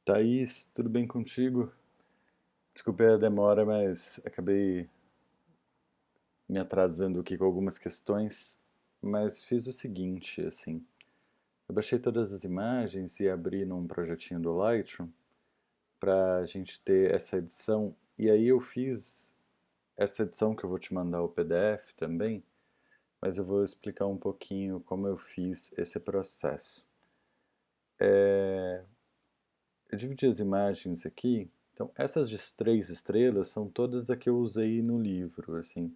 Thaís, tudo bem contigo? Desculpe a demora, mas acabei me atrasando aqui com algumas questões. Mas fiz o seguinte, assim, eu baixei todas as imagens e abri num projetinho do Lightroom para a gente ter essa edição. E aí eu fiz essa edição que eu vou te mandar o PDF também, mas eu vou explicar um pouquinho como eu fiz esse processo. Eu dividi as imagens aqui. Então, essas de 3 estrelas são todas as que eu usei no livro, assim.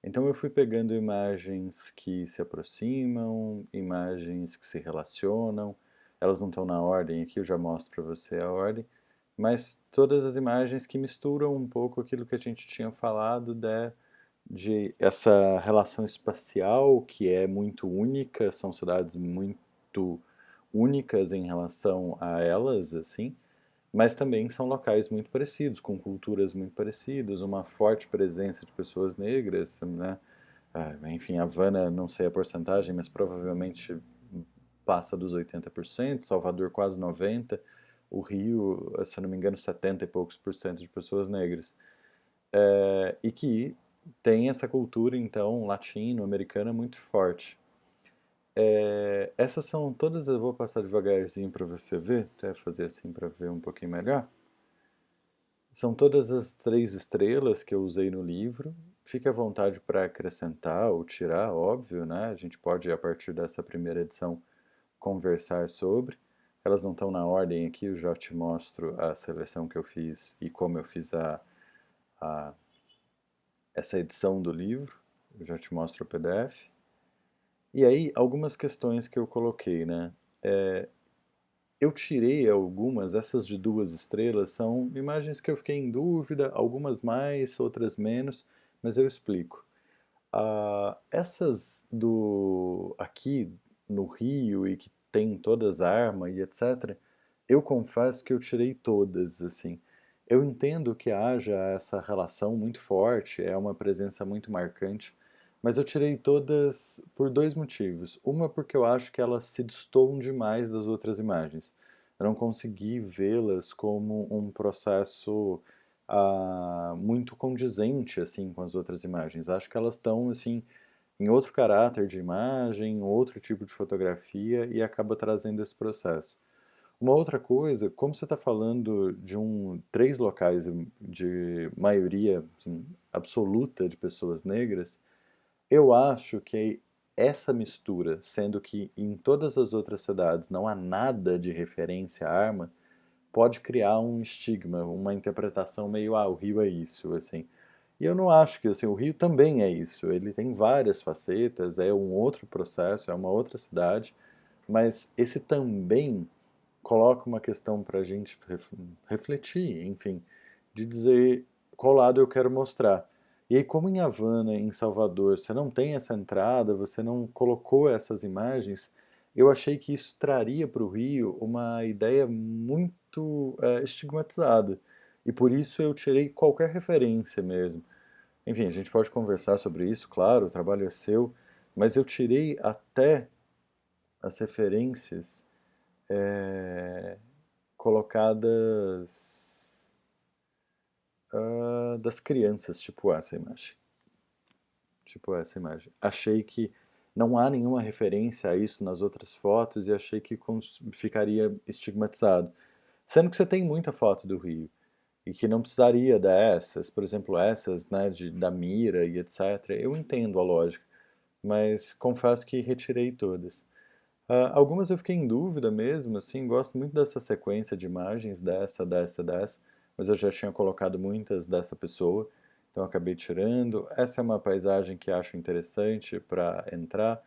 Então eu fui pegando imagens que se aproximam, imagens que se relacionam. Elas não estão na ordem aqui, eu já mostro para você a ordem. Mas todas as imagens que misturam um pouco aquilo que a gente tinha falado de essa relação espacial que é muito única, são cidades muito únicas em relação a elas, assim, mas também são locais muito parecidos, com culturas muito parecidas, uma forte presença de pessoas negras, né? Enfim, Havana, não sei a porcentagem, mas provavelmente passa dos 80%, Salvador quase 90%, o Rio, se eu não me engano, 70 e poucos por cento de pessoas negras. E que tem essa cultura, então, latino-americana muito forte. Essas são todas, eu vou passar devagarzinho para você ver, até fazer assim para ver um pouquinho melhor. São todas as 3 estrelas que eu usei no livro. Fique à vontade para acrescentar ou tirar, óbvio, né? A gente pode, a partir dessa primeira edição, conversar sobre. Elas não estão na ordem aqui, eu já te mostro a seleção que eu fiz e como eu fiz a- essa edição do livro. Eu já te mostro o PDF. E aí, algumas questões que eu coloquei, né? Eu tirei algumas, essas de 2 estrelas são imagens que eu fiquei em dúvida, algumas mais, outras menos, mas eu explico. Essas do aqui no Rio e que tem todas armas e etc., eu confesso que eu tirei todas, assim. Eu entendo que haja essa relação muito forte, é uma presença muito marcante, mas eu tirei todas por 2 motivos. Uma porque eu acho que elas se destoam demais das outras imagens. Eu não consegui vê-las como um processo muito condizente assim com as outras imagens. Acho que elas estão assim em outro caráter de imagem, outro tipo de fotografia e acaba trazendo esse processo. Uma outra coisa, como você está falando de 3 locais de maioria assim, absoluta de pessoas negras, eu acho que essa mistura, sendo que em todas as outras cidades não há nada de referência à arma, pode criar um estigma, uma interpretação meio, o Rio é isso, assim. E eu não acho que, assim, o Rio também é isso. Ele tem várias facetas, é um outro processo, é uma outra cidade, mas esse também coloca uma questão para a gente refletir, enfim, de dizer qual lado eu quero mostrar. E aí, como em Havana, em Salvador, você não tem essa entrada, você não colocou essas imagens, eu achei que isso traria para o Rio uma ideia muito estigmatizada. E por isso eu tirei qualquer referência mesmo. Enfim, a gente pode conversar sobre isso, claro, o trabalho é seu, mas eu tirei até as referências é, colocadas das crianças, tipo essa imagem. Tipo essa imagem. Achei que não há nenhuma referência a isso nas outras fotos e achei que ficaria estigmatizado. Sendo que você tem muita foto do Rio e que não precisaria dessas, por exemplo, essas, né, da mira e etc. Eu entendo a lógica, mas confesso que retirei todas. Algumas eu fiquei em dúvida mesmo, assim, gosto muito dessa sequência de imagens, dessa, mas eu já tinha colocado muitas dessa pessoa, então eu acabei tirando. Essa é uma paisagem que acho interessante para entrar.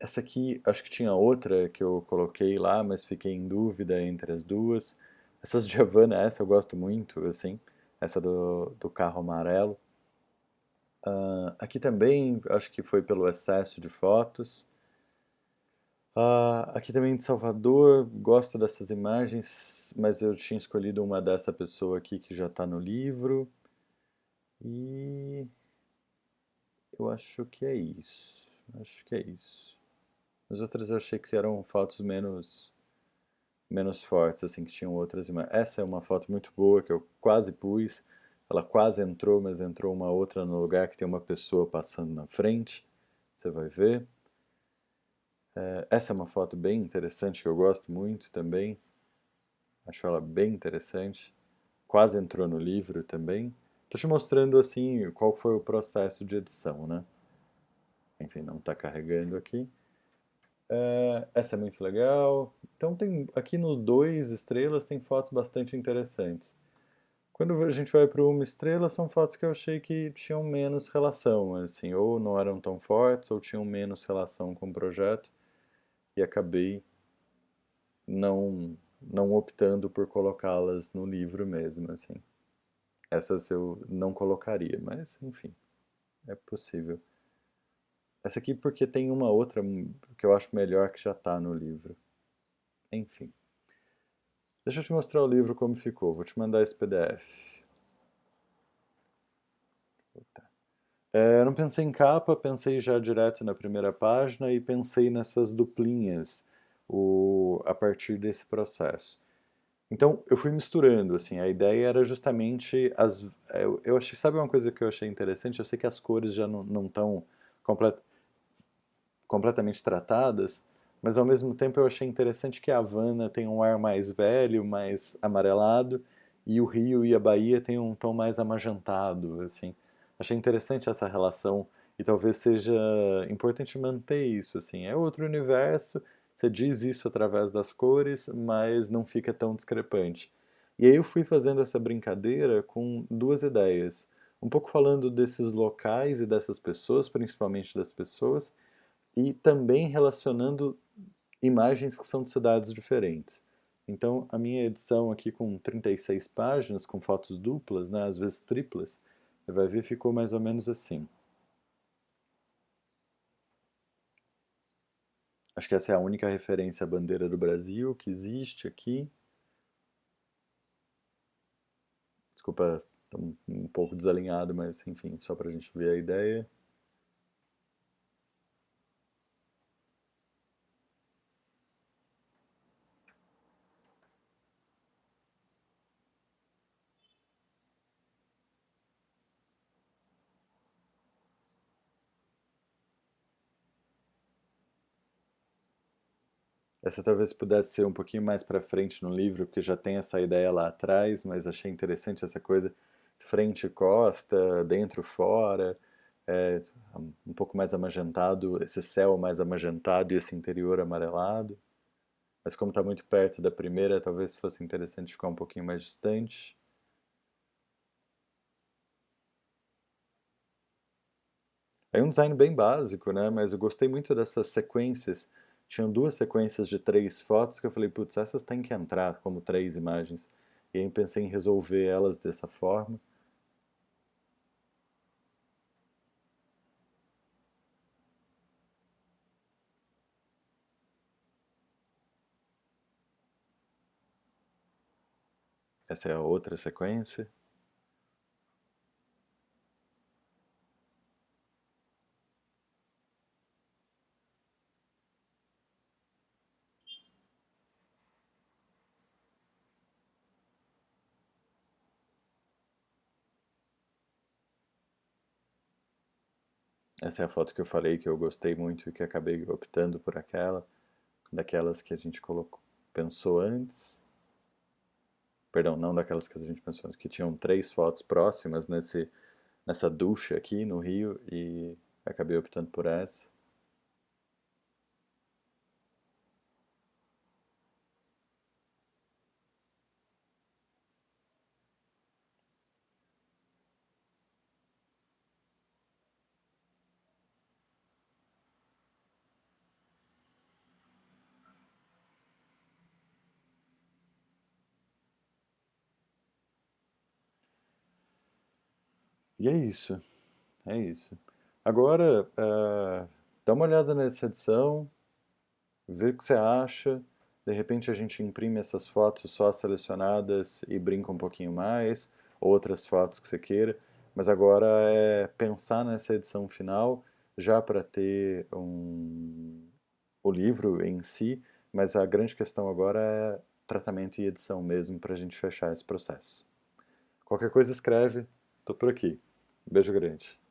Essa aqui, acho que tinha outra que eu coloquei lá, mas fiquei em dúvida entre as duas. Essas de Havana, essa eu gosto muito, assim, essa do carro amarelo. Aqui também, acho que foi pelo excesso de fotos. Aqui também de Salvador, gosto dessas imagens, mas eu tinha escolhido uma dessa pessoa aqui que já está no livro. E eu acho que é isso. Acho que é isso. As outras eu achei que eram fotos menos fortes, assim, que tinham outras imagens. Essa é uma foto muito boa que eu quase pus, ela quase entrou, mas entrou uma outra no lugar que tem uma pessoa passando na frente, você vai ver. Essa é uma foto bem interessante que eu gosto muito também, acho ela bem interessante, quase entrou no livro também. Estou te mostrando assim qual foi o processo de edição, né? Enfim, não está carregando aqui. Essa é muito legal. Então tem aqui no 2 estrelas tem fotos bastante interessantes. Quando a gente vai para uma estrela, são fotos que eu achei que tinham menos relação, assim, ou não eram tão fortes, ou tinham menos relação com o projeto, e acabei não optando por colocá-las no livro mesmo, assim. Essas eu não colocaria, mas enfim, é possível. Essa aqui porque tem uma outra que eu acho melhor que já está no livro. Enfim. Deixa eu te mostrar o livro como ficou. Vou te mandar esse PDF. Eu não pensei em capa, pensei já direto na primeira página e pensei nessas duplinhas a partir desse processo. Então, eu fui misturando, assim, a ideia era justamente eu achei, sabe uma coisa que eu achei interessante? Eu sei que as cores já não estão completamente tratadas, mas ao mesmo tempo eu achei interessante que a Havana tem um ar mais velho, mais amarelado, e o Rio e a Bahia têm um tom mais amagentado, assim. Achei interessante essa relação e talvez seja importante manter isso, assim. É outro universo, você diz isso através das cores, mas não fica tão discrepante. E aí eu fui fazendo essa brincadeira com duas ideias. Um pouco falando desses locais e dessas pessoas, principalmente das pessoas, e também relacionando imagens que são de cidades diferentes. Então, a minha edição aqui com 36 páginas, com fotos duplas, né, às vezes triplas, você vai ver ficou mais ou menos assim. Acho que essa é a única referência à bandeira do Brasil que existe aqui. Desculpa, tá um pouco desalinhado, mas enfim, só para a gente ver a ideia. Essa talvez pudesse ser um pouquinho mais para frente no livro, porque já tem essa ideia lá atrás, mas achei interessante essa coisa frente e costa, dentro fora, é, um pouco mais amagentado, esse céu mais amagentado e esse interior amarelado. Mas como está muito perto da primeira, talvez fosse interessante ficar um pouquinho mais distante. É um design bem básico, né? Mas eu gostei muito dessas sequências. Tinham duas sequências de três fotos que eu falei, putz, essas têm que entrar como três imagens. E aí eu pensei em resolver elas dessa forma. Essa é a outra sequência. Essa é a foto que eu falei que eu gostei muito e que acabei optando por aquela, daquelas que a gente colocou, pensou antes. Perdão, não daquelas que a gente pensou antes, que tinham três fotos próximas nessa ducha aqui no Rio e acabei optando por essa. E é isso, é isso. Agora, dá uma olhada nessa edição, vê o que você acha. De repente a gente imprime essas fotos só selecionadas e brinca um pouquinho mais, outras fotos que você queira. Mas agora é pensar nessa edição final, já para ter o livro em si, mas a grande questão agora é tratamento e edição mesmo para a gente fechar esse processo. Qualquer coisa escreve, tô por aqui. Beijo grande.